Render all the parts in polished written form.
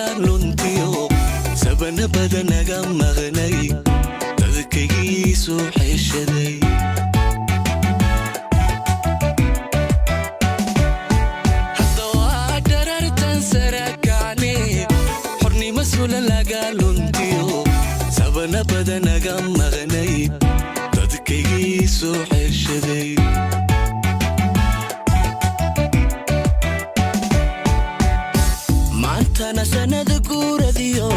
luntiyo sabana badanaga maqnay dadkaygiisu xishaday hadda waa darartan sarakane xorni mas'uula laga luntiyo sabana badanaga maqnay dadkaygiisu xishaday أنا سند كورديو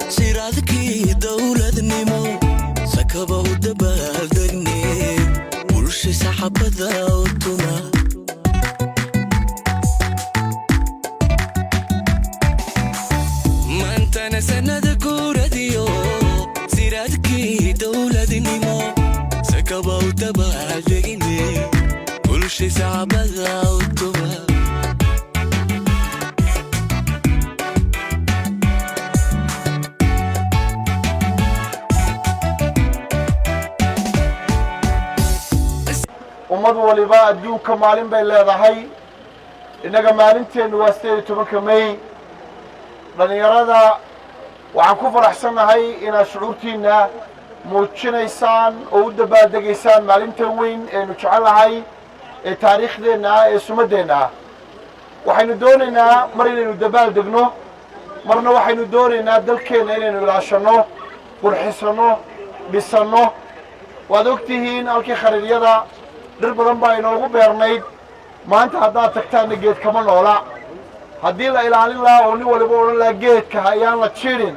سيرادكي دولة نيمو سكبه دبادني ورش سحب ذاوتنا ما أنت أنا سند كورديو سيرادكي دولة نيمو سكبه دبادني ورش سحب ذاوتنا ummad waliba adduunka maalin bay leedahay inaga maalinteenu waa 18 May dhalinyarada waxaan ku faraxsanahay inaad shucuurtiina muujinaysaan oo u dabaaldegaysaan maalintan weyn ee nu jecelahay ee taariikhdeena ee sumadeena waxaynu doonaynaa mar inaynu dabaaldegno marna waxaynu doonaynaa dalkeena inaynu ilaashano qurxisano dhisano waad ogtihiin halkii khariiriyada dhir badan baa inoogu beernayd maanta haddaad tagtaana geed kama noola haddii la ilaalin lahaa oo nin waliba odhan lahaa geedka ayaan la jirin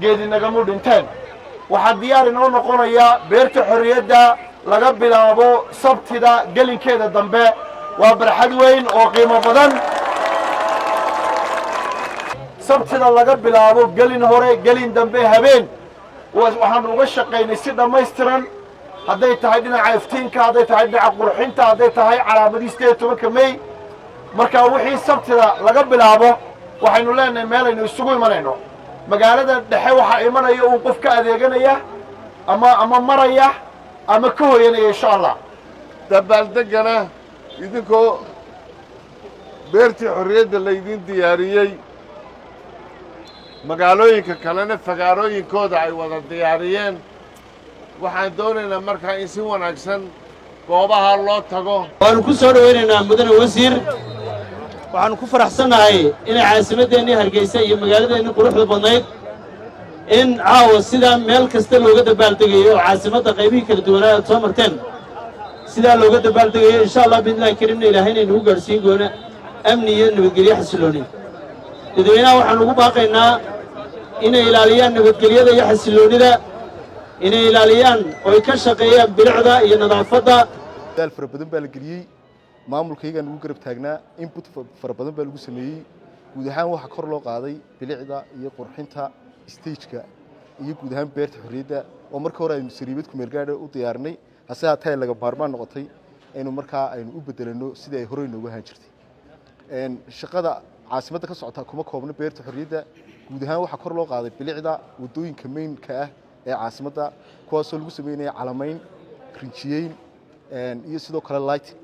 geedi nagamu dhinteen waxaa diyaar inoo noqonaya beerta xorriyadda laga bilaabo sabtida gelinkeeda dambe waa barxad weyn oo qiimo badan sabtida laga bilaabo gelin hore gelin dambe habeen waxaan uga shaqaynay si dhammaystiran hadday tahay dhinaca iftiinka hadday tahay dhinaca qurxinta hadday tahay calaamadiista 18 May marka wixii sabtida laga bilaabo waxaynu leenahay meel aynu isugu imanayno magaalada dhexe waxa imanaya uu qof ka adeeganaya ama maraya ama ka hooyanaya insha Allah dabaaldegana idinkoo beertii xorriyadda la idin diyaariyay magaalooyinka kalena fagaarooyinkooda ay wada diyaariyeen waxaan doonaynaa markaa in si wanaagsan goobaha loo tago waanu ku soo dhaweynaynaa mudane wasiir waxaanu ku faraxsanahay inay caasimadeennii Hargeysa iyo magaaladeennii quruxda badnayd in caawa sidaa meel kasta looga dabaaldegayo caasimadda qaybihii kala duwanaa aad soo marteen sidaa looga dabaaldegayo insha Allah biidnaahi kariimna ilaahayna inuu gaarsiin goona amni iyo nabadgelyo xasilooni dadweynaha waxaanu ugu baaqaynaa inay ilaaliyaan nabadgelyada iyo xasiloonida inay ilaaliyaan oo ka shaqeeyaan bilicda iyo nadaafadda dal fara badan baa la geliyay maamulkayga ugu garab taagnaa input fara badan baa lagu sameeyay guud ahaan waxa kor loo qaaday bilicda iyo qurxinta stage-ka iyo guud ahaan beerta xorriyadda oo marka hore aynu sariibad ku meel gaadhay u diyaarnay hase haatee laga maarmaan noqotay inuu markaa aynu u bedelano sidii ay hore inoogu ahaan jirtay shaqada caasimadda ka socota kuma koobna beerta xorriyadda guud ahaan waxa kor loo qaaday bilicda wadooyinka main-ka ah ee caasimadda kuwaasoo lagu sameeyay calamayn rinjiyeyn iyo sidoo kale lighting